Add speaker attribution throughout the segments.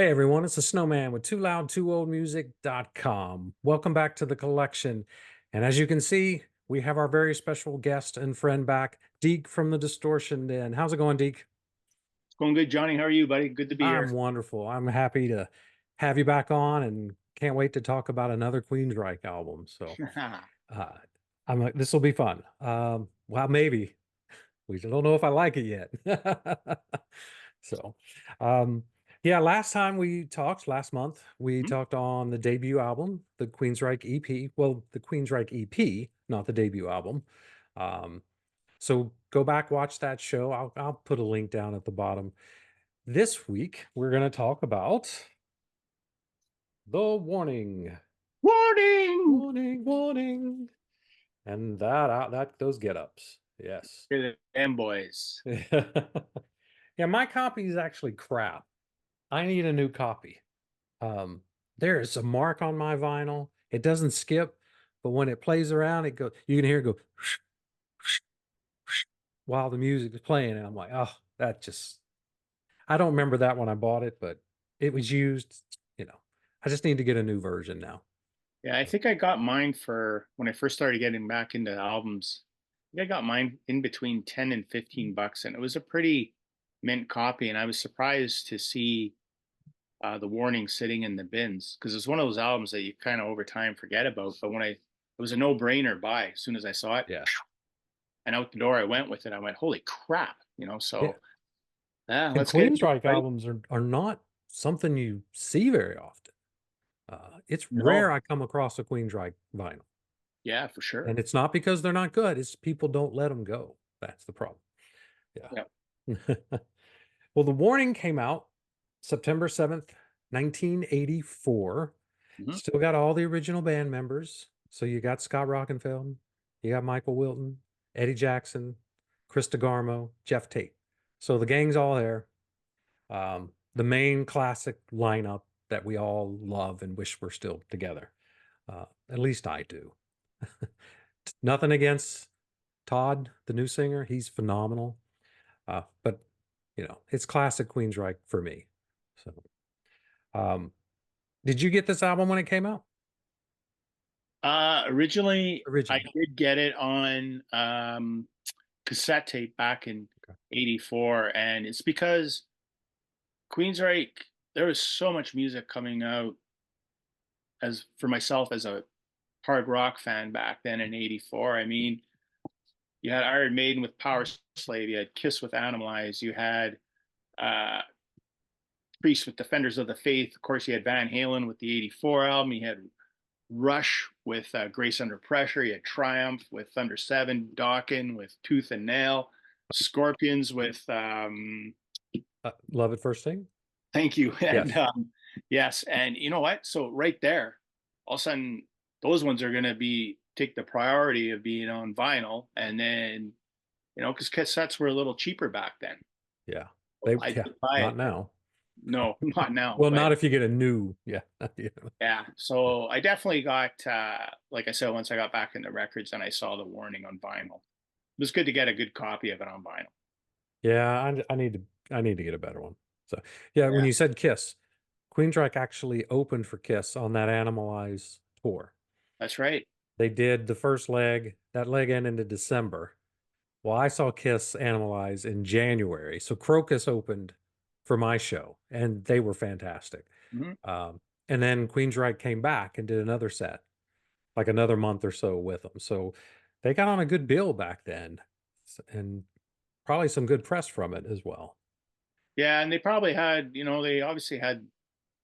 Speaker 1: Hey everyone, it's the Snowman with TooLoudTooOldMusic.com. Welcome back to the collection. And as you can see, we have our very special guest and friend back, Deke from the Distortion Den. How's it going, Deke?
Speaker 2: It's going good, Johnny. How are you, buddy? Good to be
Speaker 1: I'm
Speaker 2: here.
Speaker 1: wonderful. I'm happy to have you back on and can't wait to talk about another Queensryche album. So uh, I'm like, this will be fun. Well, maybe. We don't know if I like it yet. So, um, yeah, last time we talked, last month, we
Speaker 2: Mhm.
Speaker 1: talked on the debut album, the Queensryche EP. Well, the Queensryche EP, not the debut album. Um, so go back, watch that show. I'll put a link down at the bottom. This week, we're going to talk about The Warning.
Speaker 2: Warning!
Speaker 1: Warning, warning. And that those get-ups. Yes.
Speaker 2: Good and boys.
Speaker 1: Yeah, my copy is actually crap. I need a new copy. There is a mark on my vinyl. It doesn't skip, but when it plays around, it goes, you can hear it go while the music is playing. And I'm like, oh, that just, I don't remember that when I bought it, but it was used, you know. I just need to get a new version now.
Speaker 2: Yeah, I think I got mine for when I first started getting back into albums. I think I got mine in between 10 and 15 bucks, and it was a pretty mint copy. And I was surprised to see the warning sitting in the bins because it's one of those albums that you kind of over time forget about. But it was a no-brainer buy as soon as I saw it,
Speaker 1: Yeah.
Speaker 2: and out the door I went with it. I went, holy crap,
Speaker 1: Yeah.
Speaker 2: So yeah,
Speaker 1: And
Speaker 2: let's get it
Speaker 1: Queensryche
Speaker 2: right.
Speaker 1: albums are not something you see very often. It's rare
Speaker 2: No,
Speaker 1: I come across a Queensryche vinyl.
Speaker 2: yeah, for
Speaker 1: And
Speaker 2: sure.
Speaker 1: it's not because they're not good, it's people don't let them go. That's the problem. Yeah.
Speaker 2: Yeah.
Speaker 1: Well, The Warning came out September 7th, 1984.
Speaker 2: Mhm.
Speaker 1: Still got all the original band members. So you got Scott Rockenfeld, you got Michael Wilton, Eddie Jackson, Chris DeGarmo, Jeff Tate. So the gang's all there. The main classic lineup that we all love and wish were still together. At least I do. Nothing against Todd, the new singer. He's phenomenal. But it's classic Queensryche for me. So, um, did you get this album when it came out?
Speaker 2: Originally, I
Speaker 1: Originally.
Speaker 2: did get it on cassette tape back in
Speaker 1: Okay.
Speaker 2: '84, and it's because Queensryche, there was so much music coming out as for myself as a hard rock fan back then in '84. I mean, you had Iron Maiden with Power Slave, you had Kiss with Animalize, you had uh, Priest with Defenders of the Faith. Of course, you had Van Halen with the '84 album. You had Rush with Grace Under Pressure. You had Triumph with Thunder Seven, Dokken with Tooth and Nail, Scorpions with
Speaker 1: Love at First Sting?
Speaker 2: Thank you, and
Speaker 1: Yes.
Speaker 2: yes, and you know what? So right there, all of a sudden, those ones are going to be take the priority of being on vinyl, and then because cassettes were a little cheaper back then.
Speaker 1: Yeah.
Speaker 2: So I
Speaker 1: Yeah,
Speaker 2: did buy
Speaker 1: not
Speaker 2: it.
Speaker 1: now.
Speaker 2: No, not now,
Speaker 1: Well,
Speaker 2: but
Speaker 1: not if you get a new, yeah. Yeah.
Speaker 2: yeah, so I definitely got, like I said, once I got back in the records and I saw the warning on vinyl, it was good to get a good copy of it on vinyl.
Speaker 1: Yeah, I need to get a better one. So yeah, when
Speaker 2: Yeah,
Speaker 1: you said Kiss, Queensryche actually opened for Kiss on that Animalize tour.
Speaker 2: that's right.
Speaker 1: They did the first leg. That leg ended in December. Well, I saw Kiss Animalize in January. So Crocus opened for my show, and they were fantastic.
Speaker 2: Mhm.
Speaker 1: And then Queensryche came back and did another set, like another month or so with them. So they got on a good bill back then, and probably some good press from it as well.
Speaker 2: Yeah, and they probably had, they obviously had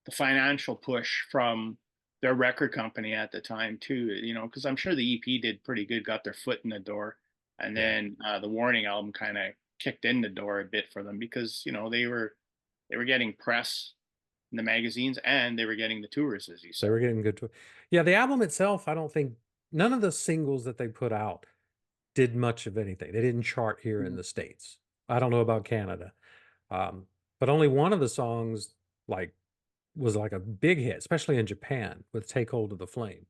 Speaker 2: the financial push from their record company at the time too, because I'm sure the EP did pretty good, got their foot in the door, and
Speaker 1: Yeah.
Speaker 2: then the Warning album kind of kicked in the door a bit for them because they were getting press in the magazines and they were getting the tours, as you
Speaker 1: They
Speaker 2: said.
Speaker 1: were getting good to Yeah, the album itself, I don't think none of the singles that they put out did much of anything. They didn't chart here in
Speaker 2: Mhm.
Speaker 1: the States. I don't know about Canada. Um, but only one of the songs like was like a big hit, especially in Japan with Take Hold of the Flame.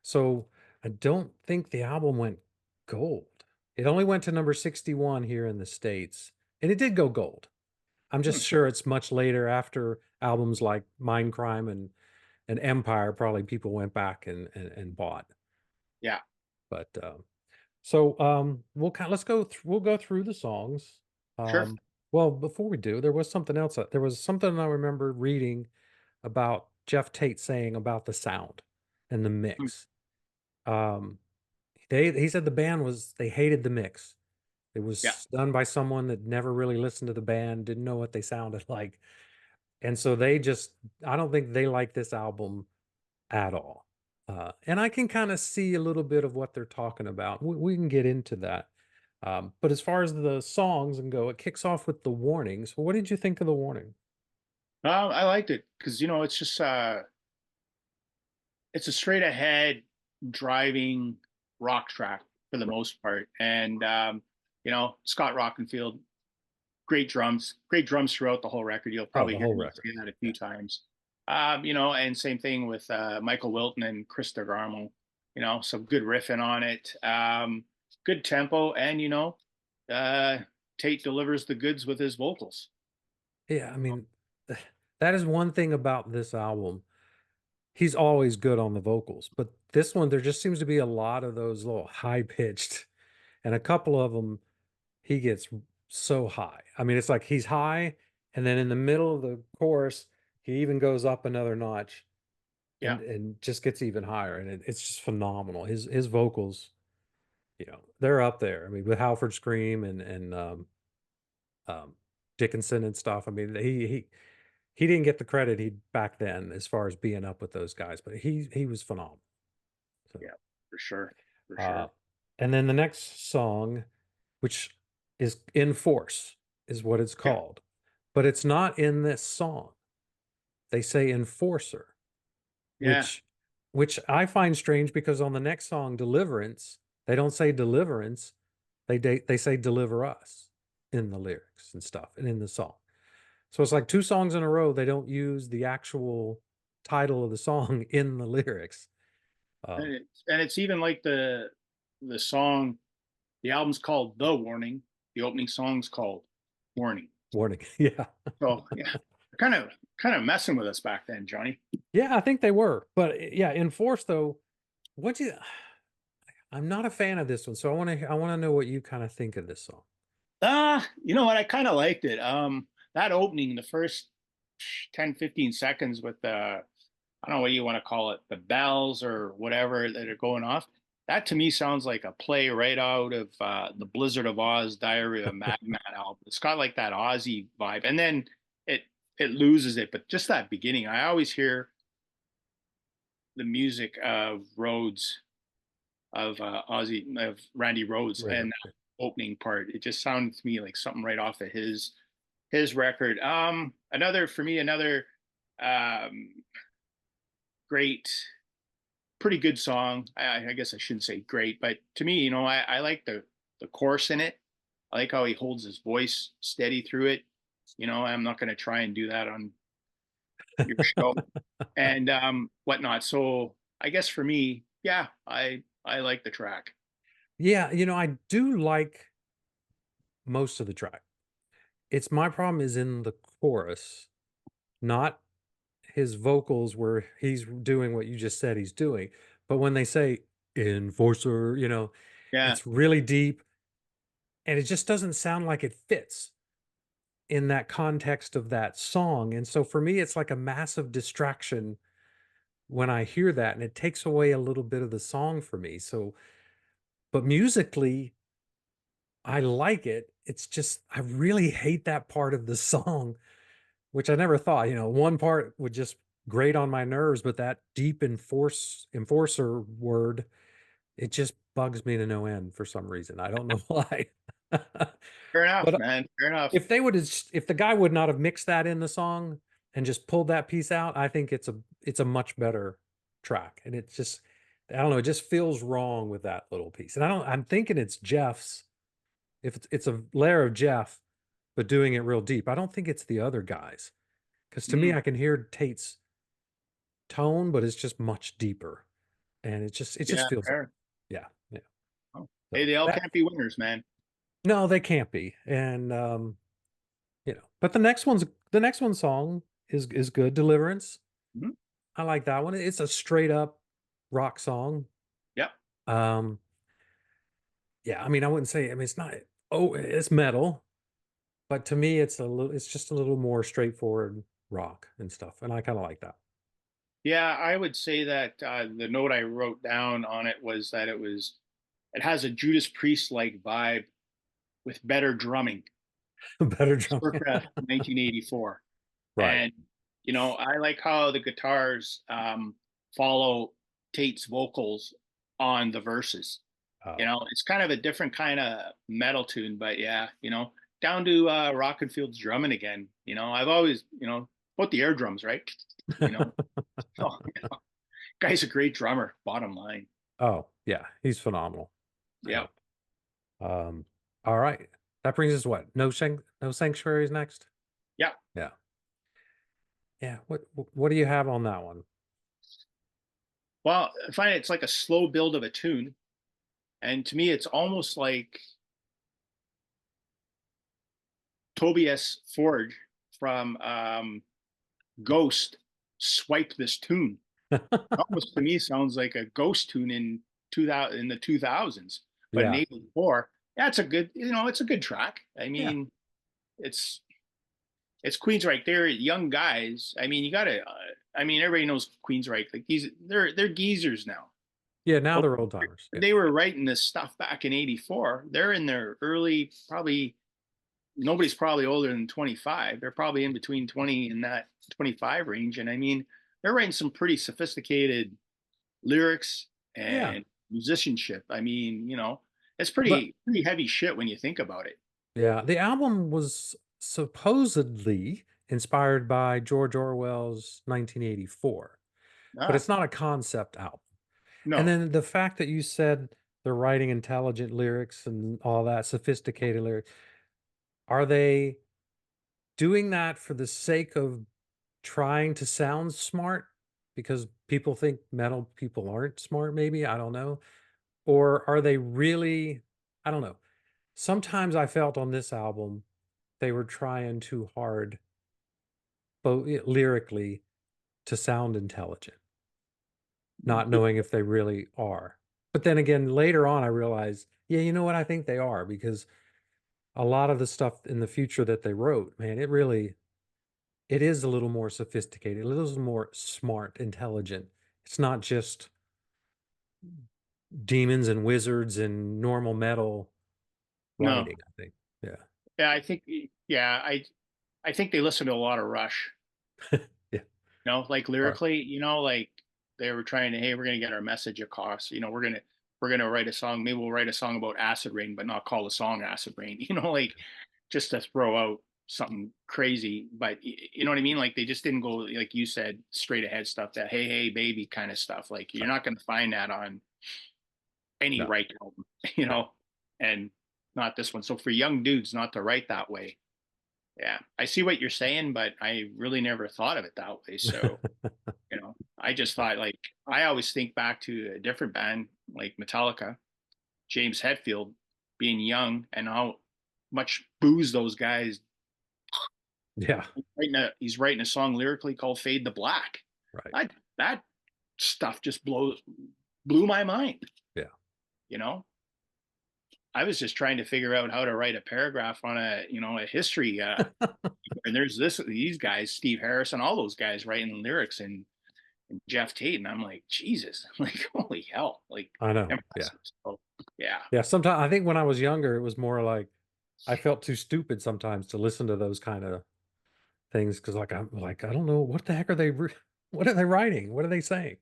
Speaker 1: So I don't think the album went gold. It only went to number 61 here in the States, and it did go gold. I'm
Speaker 2: Hmm.
Speaker 1: just sure it's much later after albums like Mind Crime and Empire. Probably people went back and bought.
Speaker 2: Yeah,
Speaker 1: But so let's go we'll go through the songs.
Speaker 2: sure.
Speaker 1: Well, before we do, there was something else. There was something I remember reading about Jeff Tate saying about the sound and the
Speaker 2: Mm.
Speaker 1: mix. Um, he said the band was they hated the mix. It
Speaker 2: Yeah.
Speaker 1: was done by someone that never really listened to the band, didn't know what they sounded like. And so they just I don't think they like this album at all. And I can kind of see a little bit of what they're talking about. We can get into that. But as far as the songs and go, it kicks off with The Warning. So what did you think of The Warning?
Speaker 2: I liked it because it's just it's a straight ahead driving rock track for the most part, and Scott Rockenfield, great drums throughout the whole record. You'll
Speaker 1: Oh,
Speaker 2: probably
Speaker 1: the
Speaker 2: hear
Speaker 1: whole
Speaker 2: me
Speaker 1: record.
Speaker 2: say that a
Speaker 1: Yeah.
Speaker 2: few times. And same thing with Michael Wilton and Chris DeGarmo. Some good riffing on it, good tempo, and uh, Tate delivers the goods with his vocals.
Speaker 1: Yeah, I mean, that is one thing about this album. He's always good on the vocals, but this one, there just seems to be a lot of those little high pitched, and a couple of them he gets so high. I mean, it's like he's high, and then in the middle of the chorus, he even goes up another notch
Speaker 2: Yeah,
Speaker 1: and just gets even higher, and it's just phenomenal. His vocals, they're up there. I mean, with Halford Scream and um, Dickinson and stuff. I mean, he didn't get the credit he back then as far as being up with those guys, but he was phenomenal. So,
Speaker 2: yeah, for sure, for
Speaker 1: uh,
Speaker 2: sure.
Speaker 1: and then the next song, which is In Force, is what it's
Speaker 2: Yeah,
Speaker 1: called, but it's not in this song. They say Enforcer,
Speaker 2: yeah.
Speaker 1: which which I find strange because on the next song, Deliverance, they don't say deliverance. They say deliver us in the lyrics and stuff and in the song. So it's like two songs in a row they don't use the actual title of the song in the lyrics. Um,
Speaker 2: And it's even like the song. The album's called The Warning. The opening song's called Warning.
Speaker 1: Warning. Yeah.
Speaker 2: So yeah, kind of messing with us back then, Johnny.
Speaker 1: Yeah, I think they were. But yeah, Enforce though, what you I'm not a fan of this one, so I want to know what you kind of think of this song.
Speaker 2: You know what? I kind of liked it. That opening, the first 10, 15 seconds with I don't know what you want to call it, the bells or whatever that are going off. That to me sounds like a play right out of the Blizzard of Oz Diary of a Madman album. It's got like that Ozzy vibe, and then it it loses it. But just that beginning, I always hear the music of Rhodes, of Randy Rhodes,
Speaker 1: Right.
Speaker 2: and that opening part. It just sounded to me like something right off of his record. Another um, great, pretty good song. I guess I shouldn't say great, but to me, I like the chorus in it. I like how he holds his voice steady through it. I'm not going to try and do that on your show and whatnot. So I guess for me, yeah, I like the track.
Speaker 1: Yeah, I do like most of the track. It's my problem is in the chorus, not his vocals where he's doing what you just said he's doing. But when they say enforcer,
Speaker 2: Yeah.
Speaker 1: it's really deep and it just doesn't sound like it fits in that context of that song. And so for me, it's like a massive distraction when I hear that and it takes away a little bit of the song for me. So, but musically, I like it. It's just, I really hate that part of the song, which I never thought, one part would just grate on my nerves, but that deep enforcer word, it just bugs me to no end for some reason. I don't know why.
Speaker 2: Fair enough,
Speaker 1: But
Speaker 2: man. Fair enough.
Speaker 1: if the guy would not have mixed that in the song and just pulled that piece out, I think it's a much better track. And it's just I don't know, it just feels wrong with that little piece. And I'm thinking it's Jeff's. If it's a layer of Jeff, but doing it real deep. I don't think it's the other guys. Because to me,
Speaker 2: Mm,
Speaker 1: I can hear Tate's tone, but it's just much deeper. And it just
Speaker 2: yeah,
Speaker 1: feels off.
Speaker 2: fair.
Speaker 1: Yeah. Yeah.
Speaker 2: Oh. Hey,
Speaker 1: So
Speaker 2: they all
Speaker 1: that
Speaker 2: can't be winners, man.
Speaker 1: no, they can't be. And But the next one song is good. Deliverance.
Speaker 2: Mhm.
Speaker 1: I like that one. It's a straight up rock song.
Speaker 2: Yep.
Speaker 1: Um, yeah, I mean, I wouldn't say, I mean, it's not, oh, it's metal, but to me, it's just a little more straightforward rock and stuff. And I kind of like that.
Speaker 2: Yeah, I would say that the note I wrote down on it was that it has a Judas Priest like vibe with better drumming,
Speaker 1: Better drum.
Speaker 2: circa 1984.
Speaker 1: Right.
Speaker 2: And I like how the guitars follow Tate's vocals on the verses.
Speaker 1: Oh,
Speaker 2: It's kind of a different kind of metal tune, but yeah, down to Rock and Field's drumming again. I've always, put the air drums, right? You know, oh, guy's a great drummer. Bottom line,
Speaker 1: oh, yeah, he's phenomenal.
Speaker 2: yeah,
Speaker 1: Yeah. Um, all right. That brings us what? No sanctuaries next?
Speaker 2: yeah.
Speaker 1: Yeah. Yeah. What do you have on that one?
Speaker 2: Well, I find it's like a slow build of a tune, and to me, it's almost like Tobias Forge from Ghost swiped this tune. Almost to me sounds like a Ghost tune in 2000 in the 2000s, but in
Speaker 1: Yeah.
Speaker 2: '84, that's a good, it's a good track. I
Speaker 1: Yeah.
Speaker 2: mean, it's it's Queensryche. They're young guys. I mean, you gotta. I mean, everybody knows Queensryche. Like they're geezers now.
Speaker 1: Yeah. Now
Speaker 2: But
Speaker 1: they're old timers. Yeah.
Speaker 2: they were writing this stuff back in '84. They're in their early, probably nobody's probably older than 25. They're probably in between 20 and that 25 range. And I mean, they're writing some pretty sophisticated lyrics
Speaker 1: Yeah.
Speaker 2: and musicianship. I mean, it's
Speaker 1: But
Speaker 2: pretty heavy shit when you think about it.
Speaker 1: yeah, the album was supposedly inspired by George Orwell's 1984, but
Speaker 2: Ah,
Speaker 1: it's not a concept album. And
Speaker 2: no,
Speaker 1: then the fact that you said they're writing intelligent lyrics and all that sophisticated lyrics, are they doing that for the sake of trying to sound smart? Because people think metal people aren't smart, maybe. I don't know. Or are they really? I don't know. Sometimes I felt on this album they were trying too hard, both lyrically, to sound intelligent, not knowing if they really are. But then again, later on, I realized, yeah, you know what? I think they are because a lot of the stuff in the future that they wrote, man, it is a little more sophisticated, a little more smart, intelligent. It's not just demons and wizards and normal metal
Speaker 2: no.
Speaker 1: writing, I think. Yeah.
Speaker 2: Yeah, I think, yeah, I think they listen to a lot of Rush,
Speaker 1: Yeah.
Speaker 2: like
Speaker 1: All right.
Speaker 2: lyrically, like they were trying to, hey, we're going to get our message across. We're going to write a song. Maybe we'll write a song about acid rain, but not call the song acid rain, like just to throw out something crazy. But you know what I mean? Like they just didn't go, like you said, straight ahead stuff, that hey, hey, baby kind of stuff. Like you're
Speaker 1: Right.
Speaker 2: not going to find that on any
Speaker 1: No,
Speaker 2: Reich album,
Speaker 1: no.
Speaker 2: and not this one. So for young dudes not to write that way, yeah, I see what you're saying, but I really never thought of it that way. So, I just thought, like, I always think back to a different band like Metallica, James Hetfield being young and how much booze those guys.
Speaker 1: Yeah.
Speaker 2: He's writing a song lyrically called "Fade to Black."
Speaker 1: Right.
Speaker 2: That stuff just blew my mind.
Speaker 1: Yeah.
Speaker 2: You know, I was just trying to figure out how to write a paragraph on a history. And there's these guys, Steve Harris and all those guys writing lyrics, and Jeff Tate, and I'm like, Jesus, like holy hell, like
Speaker 1: I know. Yeah.
Speaker 2: impressive. So yeah,
Speaker 1: Yeah. Sometimes I think when I was younger, it was more like I felt too stupid sometimes to listen to those kind of things because, like, I'm like, I don't know what the heck are what are they writing? What are they saying?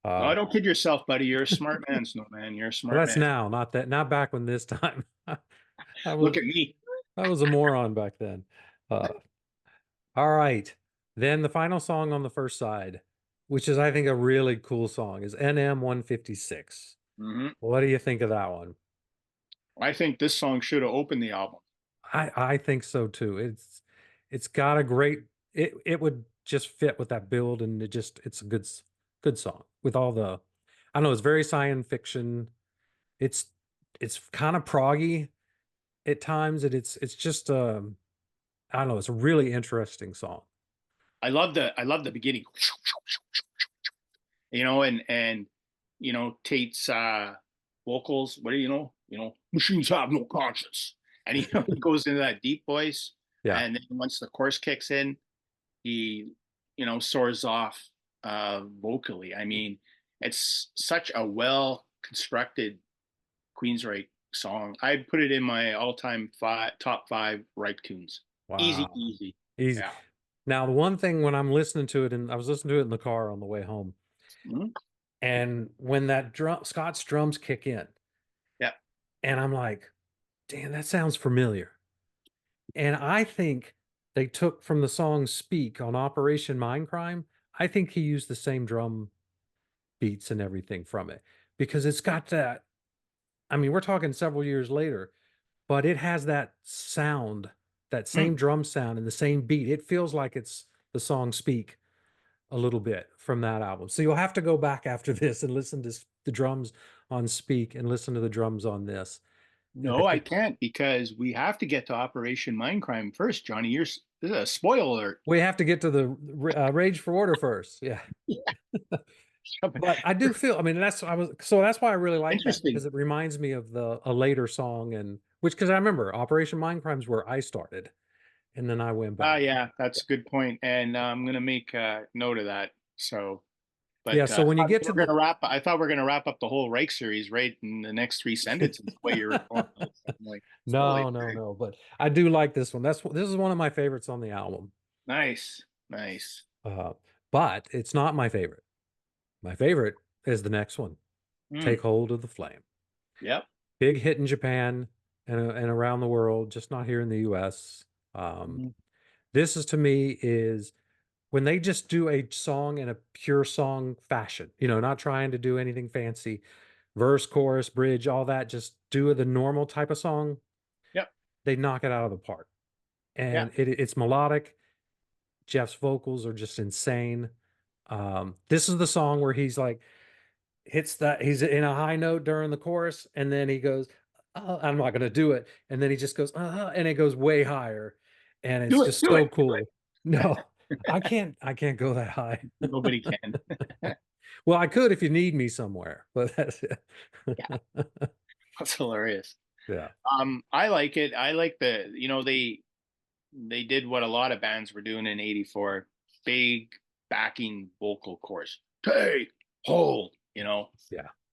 Speaker 2: no,
Speaker 1: Uh,
Speaker 2: don't kid yourself, buddy. You're a smart man, Snowman. You're a
Speaker 1: well,
Speaker 2: smart
Speaker 1: that's
Speaker 2: man.
Speaker 1: now, not back when this time. I
Speaker 2: Look
Speaker 1: was
Speaker 2: at me.
Speaker 1: I was a moron back then. Uh, all right. Then the final song on the first side, which is I think a really cool song, is NM 156.
Speaker 2: Hmm.
Speaker 1: What do you think of that one?
Speaker 2: I think this song should have opened the album.
Speaker 1: I think so too. It's got a great it would just fit with that build and it's a good song with all the I don't know, it's very science fiction. It's kind of proggy at times and it's just I don't know, it's a really interesting song.
Speaker 2: I love the beginning, and Tate's vocals. What do machines have no conscience, and he goes into that deep voice,
Speaker 1: Yeah.
Speaker 2: and then once the chorus kicks in, he soars off vocally. I mean, it's such a well constructed Queensryche song. I'd put it in my all-time top five Reich tunes. Easy,
Speaker 1: Wow.
Speaker 2: easy.
Speaker 1: Easy.
Speaker 2: Yeah.
Speaker 1: Now, the one thing when I'm listening to it, and I was listening to it in the car on the way home,
Speaker 2: Mhm.
Speaker 1: and when that Scott's drums kick in,
Speaker 2: Yeah.
Speaker 1: and I'm like, damn, that sounds familiar. And I think they took from the song Speak on Operation Mindcrime. I think he used the same drum beats and everything from it because it's got that. I mean, we're talking several years later, but it has that sound, that
Speaker 2: Mm.
Speaker 1: same drum sound and the same beat. It feels like it's the song Speak a little bit from that album. So you'll have to go back after this and listen to the drums on Speak and listen to the drums on this.
Speaker 2: No, I can't because we have to get to Operation Mindcrime first, Johnny. This is a spoiler alert.
Speaker 1: We have to get to the Rage for Order first. Yeah. But I do feel, I mean, that's why I really like that
Speaker 2: Interesting.
Speaker 1: because it reminds me of a later song and which, because I remember Operation Mindcrime's where I started and then I went back.
Speaker 2: Yeah, that's a good point, and I'm gonna make a note of that. So,
Speaker 1: Yeah.
Speaker 2: but
Speaker 1: So when you get to the,
Speaker 2: I thought we're gonna wrap up the whole Reich series right in the next three sentences. The way you're going, I'm like, holy,
Speaker 1: no, but I do like this one. This is one of my favorites on the album.
Speaker 2: nice, nice.
Speaker 1: Uh, but it's not my favorite. My favorite is the next one,
Speaker 2: Mm,
Speaker 1: Take Hold of the Flame.
Speaker 2: yep.
Speaker 1: Big hit in Japan and around the world, just not here in the US. Um,
Speaker 2: Mhm.
Speaker 1: this is to me is when they just do a song in a pure song fashion, not trying to do anything fancy, verse, chorus, bridge, all that, just do the normal type of song,
Speaker 2: Yep.
Speaker 1: they knock it out of the park.
Speaker 2: Yeah.
Speaker 1: And it's melodic. Jeff's vocals are just insane. This is the song where he's like, he's in a high note during the chorus, and then he goes, I'm not going to do it. And then he just goes, and it goes way higher. And it's
Speaker 2: Do it.
Speaker 1: just
Speaker 2: Do
Speaker 1: so
Speaker 2: it. Do
Speaker 1: cool. No, I can't go that high.
Speaker 2: Nobody can.
Speaker 1: Well, I could if you need me somewhere, but that's it.
Speaker 2: Yeah, that's hilarious.
Speaker 1: Yeah.
Speaker 2: I like it. I like they did what a lot of bands were doing in '84. Big backing vocal chorus. Take, hold,
Speaker 1: Yeah.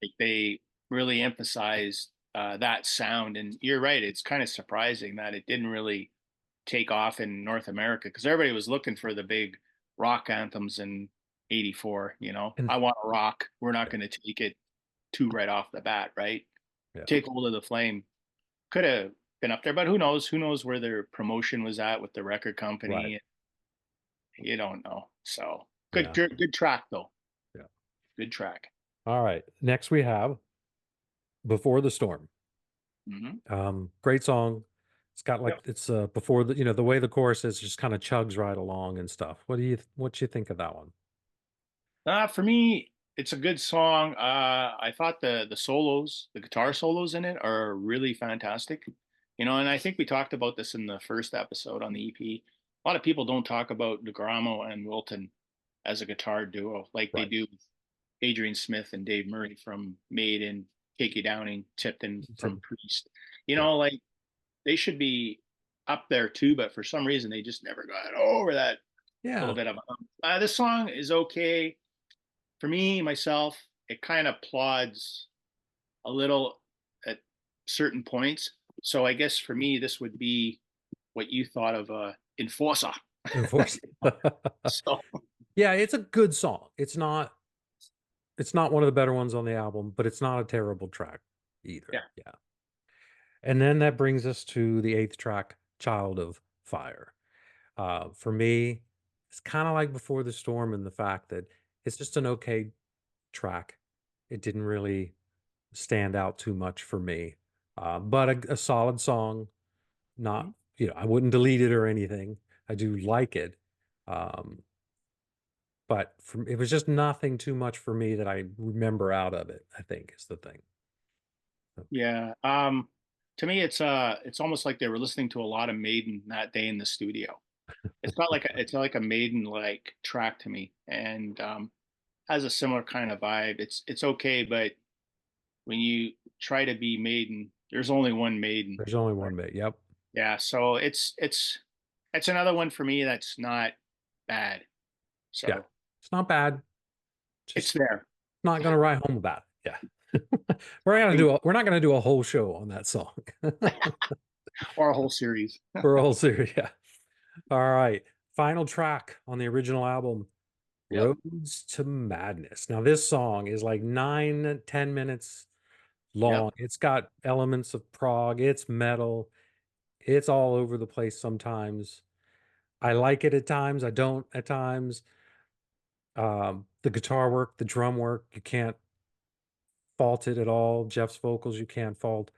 Speaker 2: like they really emphasized that sound. And you're right, it's kind of surprising that it didn't really take off in North America because everybody was looking for the big rock anthems in '84.
Speaker 1: And
Speaker 2: I want to rock. We're not going to take it too right off the bat, right?
Speaker 1: yeah,
Speaker 2: Take hold of the flame could have been up there, but who knows? Who knows where their promotion was at with the record
Speaker 1: right.
Speaker 2: company? You don't know. So
Speaker 1: Yeah.
Speaker 2: good track though.
Speaker 1: Yeah.
Speaker 2: Good track.
Speaker 1: All right. Next we have Before the Storm.
Speaker 2: Hmm.
Speaker 1: Great song. It's got
Speaker 2: Yep.
Speaker 1: like it's before the way the chorus is just kind of chugs right along and stuff. What you think of that one?
Speaker 2: For me, it's a good song. I thought the solos, the guitar solos in it, are really fantastic. And I think we talked about this in the first episode on the EP. A lot of people don't talk about DeGramo and Wilton as a guitar duo like they
Speaker 1: Right.
Speaker 2: do with Adrian Smith and Dave Murray from Maiden, Kiki Downing, Tipton
Speaker 1: To-
Speaker 2: from Priest.
Speaker 1: yeah.
Speaker 2: Like they should be up there too, but for some reason they just never got over that little
Speaker 1: Yeah.
Speaker 2: bit of a hump. This song is okay for me myself. It kind of plods a little at certain points. So I guess for me this would be what you thought of Enforcer.
Speaker 1: Enforce.
Speaker 2: So
Speaker 1: Yeah, it's a good song. It's not one of the better ones on the album, but it's not a terrible track either.
Speaker 2: yeah.
Speaker 1: Yeah. And then that brings us to the eighth track, Child of Fire. For me, it's kind of like Before the Storm in the fact that it's just an okay track. It didn't really stand out too much for me, but a solid song. Not, I wouldn't delete it or anything. I do like it. Um, but it was just nothing too much for me that I remember out of it, I think is the thing.
Speaker 2: Yeah. to me, it's almost like they were listening to a lot of Maiden that day in the studio. It's not like a Maiden like track to me, and has a similar kind of vibe. It's okay, but when you try to be Maiden, there's only one Maiden.
Speaker 1: There's only one mate. Yep.
Speaker 2: Yeah, so it's another one for me that's not bad.
Speaker 1: Yeah.
Speaker 2: So
Speaker 1: It's not bad.
Speaker 2: it's
Speaker 1: Just
Speaker 2: there.
Speaker 1: not gonna write home about it. Yeah. We're not gonna do a whole show on that song.
Speaker 2: Or a whole series.
Speaker 1: For a whole series. Yeah. All right. Final track on the original album,
Speaker 2: Yep.
Speaker 1: Roads to Madness. Now, this song is like 9, 10 minutes
Speaker 2: Yep.
Speaker 1: long. It's got elements of prog, it's metal, it's all over the place sometimes. I like it at times, I don't at times. The guitar work, the drum work, you can't fault it at all. Jeff's vocals, you can't fault,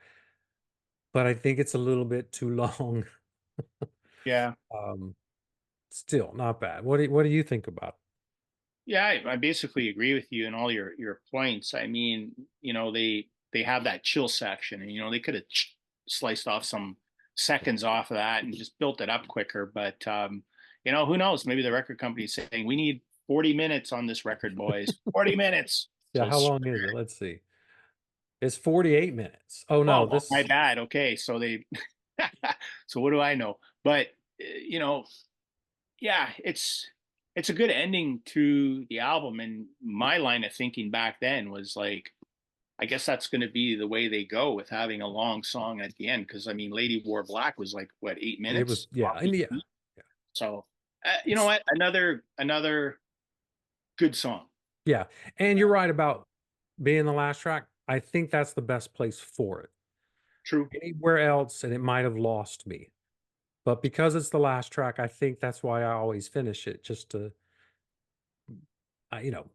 Speaker 1: but I think it's a little bit too long.
Speaker 2: Yeah.
Speaker 1: Um, Still not bad. What do you think about
Speaker 2: Yeah, I basically agree with you in all your points. I mean, they have that chill section, and they could have sliced off some seconds off of that and just built it up quicker. But who knows? Maybe the record company's saying we need 40 minutes on this record, boys. 40 minutes.
Speaker 1: Yeah,
Speaker 2: So,
Speaker 1: how long is it? Let's see. It's 48 minutes. Oh no,
Speaker 2: oh, my
Speaker 1: this
Speaker 2: bad. Okay, so they, so what do I know? But you know, yeah, it's a good ending to the album. And my line of thinking back then was like, I guess that's going to be the way they go with having a long song at the end. Because I mean, Lady Wore Black was like what, 8
Speaker 1: it was
Speaker 2: minutes
Speaker 1: yeah,
Speaker 2: off
Speaker 1: and
Speaker 2: each
Speaker 1: yeah,
Speaker 2: beat.
Speaker 1: yeah.
Speaker 2: So you know
Speaker 1: It's
Speaker 2: what? Another good song.
Speaker 1: yeah. And you're right about being the last track. I think that's the best place for it.
Speaker 2: True.
Speaker 1: Anywhere else, and it might have lost me. But because it's the last track, I think that's why I always finish it, just to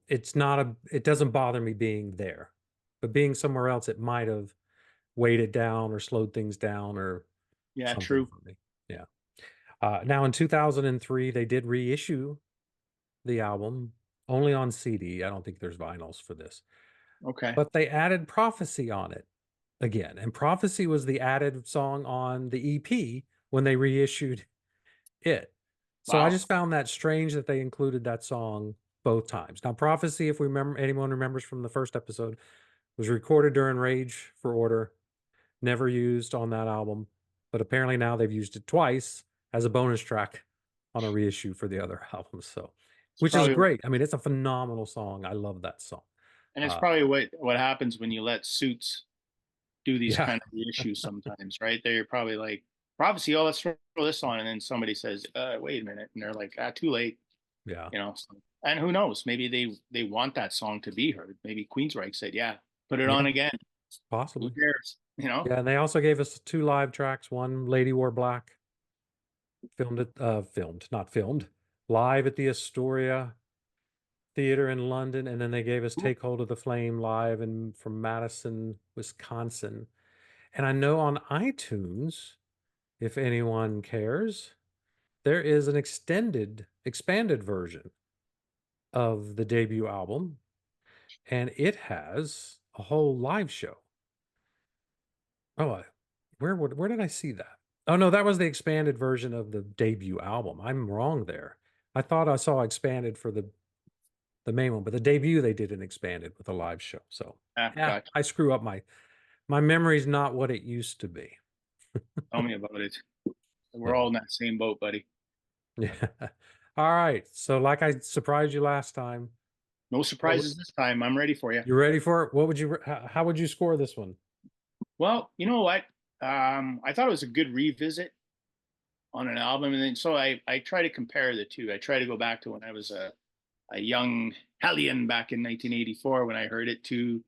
Speaker 1: it's not it doesn't bother me being there. But being somewhere else, it might have weighed it down or slowed things down or
Speaker 2: Yeah,
Speaker 1: something
Speaker 2: true.
Speaker 1: for me. Yeah. Now in 2003, they did reissue the album only on CD. I don't think there's vinyls for this,
Speaker 2: Okay.
Speaker 1: but they added Prophecy on it again. And Prophecy was the added song on the EP when they reissued it. So I
Speaker 2: Wow.
Speaker 1: just found that strange that they included that song both times. Now, Prophecy, if we remember, anyone remembers from the first episode, was recorded during Rage for Order, never used on that album, but apparently now they've used it twice as a bonus track on a reissue for the other albums. So,
Speaker 2: It's
Speaker 1: which is
Speaker 2: probably
Speaker 1: great. I mean, it's a phenomenal song. I love that song.
Speaker 2: and it's
Speaker 1: Uh,
Speaker 2: probably what happens when you let Suits do these
Speaker 1: yeah,
Speaker 2: kind of issues sometimes, right? They're probably like prophecy. Oh, let's throw this on, and then somebody says, "Wait a minute," and they're like, "Ah, too late."
Speaker 1: yeah,
Speaker 2: So, and who knows? Maybe they want that song to be heard. Maybe Queensryche said, "Yeah, put it on
Speaker 1: yeah,
Speaker 2: again. Who
Speaker 1: possibly.
Speaker 2: cares?"
Speaker 1: Yeah, and they also gave us two live tracks. One, Lady Wore Black, not filmed, live at the Astoria Theater in London, and then they gave us Take Hold of the Flame live and from Madison, Wisconsin. And I know on iTunes, if anyone cares, there is an expanded version of the debut album, and it has a whole live show. Oh, where did I see that? Oh no, that was the expanded version of the debut album. I'm wrong there. I thought I saw expanded for the main one, but the debut they did an expanded with a live show. So
Speaker 2: Ah,
Speaker 1: yeah,
Speaker 2: gotcha.
Speaker 1: I screw up my memory's not what it used to be.
Speaker 2: Tell me about it. We're
Speaker 1: Yeah.
Speaker 2: all in that same boat, buddy.
Speaker 1: Yeah. All right. So like I surprised you last time.
Speaker 2: No
Speaker 1: What would
Speaker 2: surprises this time. I'm ready for you.
Speaker 1: you ready for it? What would you how would you score this one?
Speaker 2: Well, you know what? I thought it was a good revisit on an album, and then so I try to compare the two. I try to go back to when I was a young hellion back in 1984 when I heard it to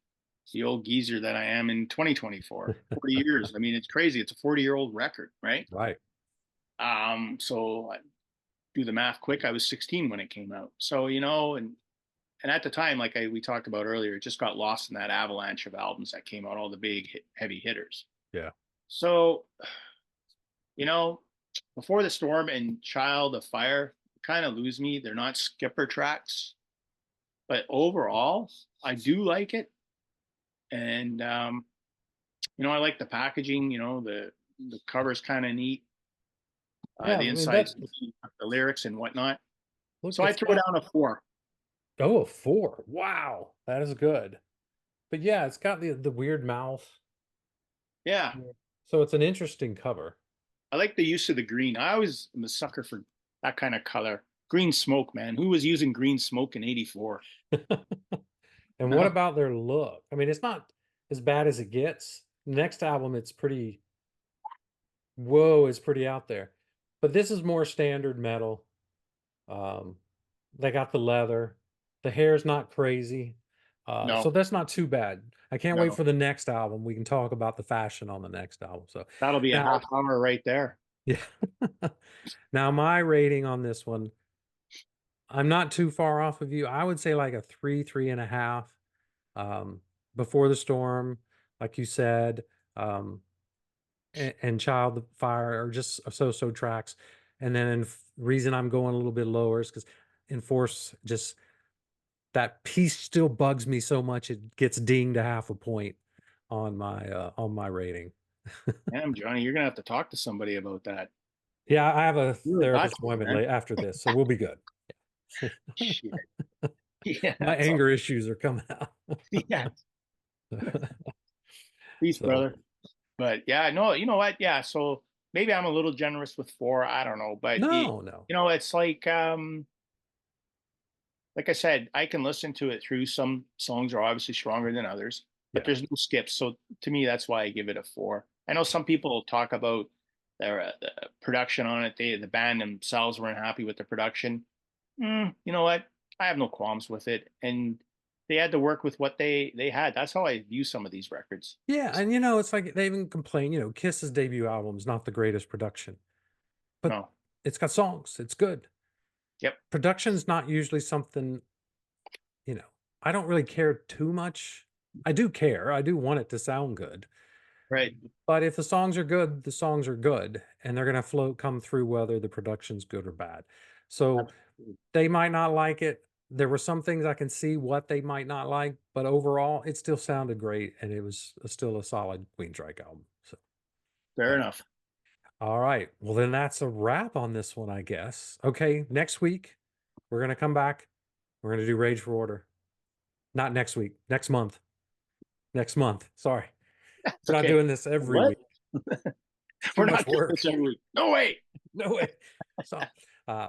Speaker 2: the old geezer that I am in 2024. 40 years. I mean, it's crazy. It's a 40-year-old record, right?
Speaker 1: Right.
Speaker 2: So I do the math quick. I was 16 when it came out. So, and at the time, like we talked about earlier, it just got lost in that avalanche of albums that came out, all the big heavy hitters.
Speaker 1: Yeah.
Speaker 2: So, you know, Before the Storm and Child of Fire kind of lose me. They're not skipper tracks, but overall, I do like it. And I like the packaging. The cover's kind of neat.
Speaker 1: Yeah, I
Speaker 2: The
Speaker 1: mean
Speaker 2: inside's neat, the lyrics and whatnot.
Speaker 1: look,
Speaker 2: So I
Speaker 1: it's
Speaker 2: threw it
Speaker 1: got
Speaker 2: down a 4.
Speaker 1: a 4. Wow, that is good. But yeah, it's got the weird mouth.
Speaker 2: Yeah,
Speaker 1: Yeah. So it's an interesting cover.
Speaker 2: I like the use of the green. I always am a sucker for that kind of color. Green smoke, man. Who was using green smoke in '84?
Speaker 1: And what about their look? I mean, it's not as bad as it gets. Next album, it's pretty, whoa, it's pretty out there. But this is more standard metal. Um, they got the leather. The hair's not crazy. So
Speaker 2: No,
Speaker 1: that's not too bad. I can't wait
Speaker 2: no.
Speaker 1: for the next album. We can talk about the fashion on the next album. So
Speaker 2: That'll be a
Speaker 1: now,
Speaker 2: half hour right there.
Speaker 1: yeah. Now my rating on this one, I'm not too far off of you. I would say like a 3.5. Um, Before the Storm, like you said, um, and Child of Fire are just so tracks. And then reason I'm going a little bit lower is because Enforce, just that piece still bugs me so much it gets dinged a half a point on my rating.
Speaker 2: Damn, Johnny, you're gonna have to talk to somebody about that.
Speaker 1: Yeah, I have a
Speaker 2: You were
Speaker 1: therapist
Speaker 2: gotcha,
Speaker 1: appointment
Speaker 2: man.
Speaker 1: after this, so we'll be good.
Speaker 2: Shit. Yeah,
Speaker 1: My
Speaker 2: that's all.
Speaker 1: anger issues are coming out.
Speaker 2: Yeah, peace,
Speaker 1: So
Speaker 2: brother. But yeah, no, you know what? Yeah, so maybe I'm a little generous with 4. I don't know, but
Speaker 1: no.
Speaker 2: it's like I said, I can listen to it through. Some songs are obviously stronger than others, but
Speaker 1: Yeah.
Speaker 2: there's no skips. So to me, that's why I give it a 4. I know some people talk about the production on it. The band themselves weren't happy with the production. You know what? I have no qualms with it, and they had to work with what they had. That's how I view some of these records.
Speaker 1: Yeah, and it's like they even complain, Kiss's debut album's not the greatest production, but
Speaker 2: No.
Speaker 1: it's got songs. It's good.
Speaker 2: Yep.
Speaker 1: Production's not usually something, you know, I don't really care too much. I do care. I do want it to sound good.
Speaker 2: Right.
Speaker 1: But if the songs are good, the songs are good, and they're gonna come through whether the production's good or bad. So
Speaker 2: Absolutely.
Speaker 1: they might not like it. There were some things I can see what they might not like, but overall, it still sounded great, and it was still a solid Queensryche album. So,
Speaker 2: Fair
Speaker 1: but
Speaker 2: enough.
Speaker 1: all right, well then that's a wrap on this one, I guess. Okay, next week we're gonna come back. We're gonna do Rage for Order. Not next week, next month. Next month. Sorry,
Speaker 2: That's
Speaker 1: we're not
Speaker 2: okay.
Speaker 1: doing this every
Speaker 2: What?
Speaker 1: week. It's too
Speaker 2: We're
Speaker 1: much
Speaker 2: not doing
Speaker 1: work.
Speaker 2: this every week. No way.
Speaker 1: No way. So,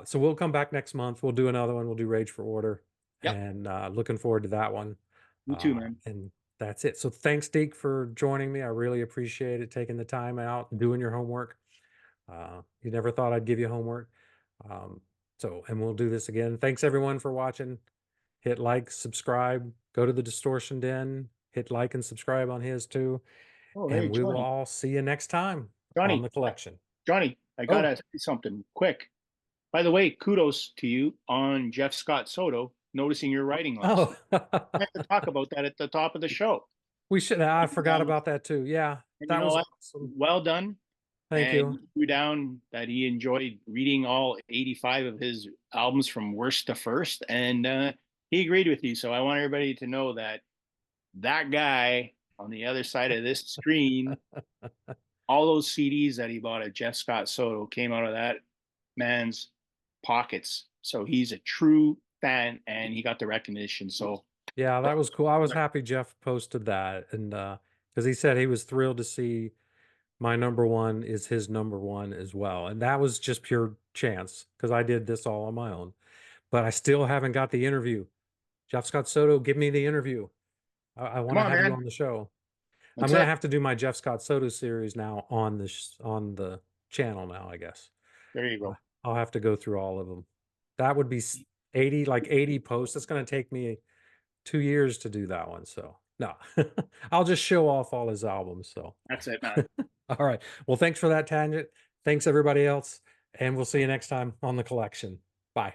Speaker 1: so we'll come back next month. We'll do another one. We'll do Rage for Order,
Speaker 2: Yep.
Speaker 1: and looking forward to that one.
Speaker 2: You too, man.
Speaker 1: And that's it. So thanks, Deke, for joining me. I really appreciate it, taking the time out and doing your homework. You never thought I'd give you homework. Um, and we'll do this again. Thanks everyone for watching. Hit like, subscribe, go to the Distortion Den, hit like and subscribe on his too.
Speaker 2: Oh, hey,
Speaker 1: And we will
Speaker 2: Johnny.
Speaker 1: all see you next time on
Speaker 2: Johnny,
Speaker 1: the collection.
Speaker 2: Johnny, I
Speaker 1: Oh,
Speaker 2: gotta say something quick. By the way, kudos to you on Jeff Scott Soto noticing your writing last
Speaker 1: oh,
Speaker 2: night. I have to talk about that at the top of the show.
Speaker 1: we should. I
Speaker 2: And,
Speaker 1: forgot about that too. Yeah,
Speaker 2: you
Speaker 1: that
Speaker 2: know
Speaker 1: was
Speaker 2: what?
Speaker 1: awesome.
Speaker 2: Well done.
Speaker 1: Thank
Speaker 2: And
Speaker 1: you.
Speaker 2: he threw down that he enjoyed reading all 85 of his albums from worst to first, and he agreed with you. So I want everybody to know that that guy on the other side of this screen, all those CDs that he bought at Jeff Scott Soto came out of that man's pockets. So he's a true fan, and he got the recognition. So
Speaker 1: Yeah, that was cool. I was happy Jeff posted that, and because he said he was thrilled to see my number one is his number one as well, and that was just pure chance because I did this all on my own. But I still haven't got the interview. Jeff Scott Soto, give me the interview. I want
Speaker 2: come
Speaker 1: to
Speaker 2: on,
Speaker 1: have you
Speaker 2: man.
Speaker 1: on the show. I'm
Speaker 2: That's
Speaker 1: gonna
Speaker 2: it.
Speaker 1: have to do my Jeff Scott Soto series now on on the channel now, I guess.
Speaker 2: There you go.
Speaker 1: I'll have to go through all of them. That would be 80, like 80 posts. It's going to take me 2 years to do that one. So no, I'll just show off all his albums. So
Speaker 2: That's it, man.
Speaker 1: all right. Well, thanks for that tangent. Thanks everybody else. And we'll see you next time on the collection. Bye.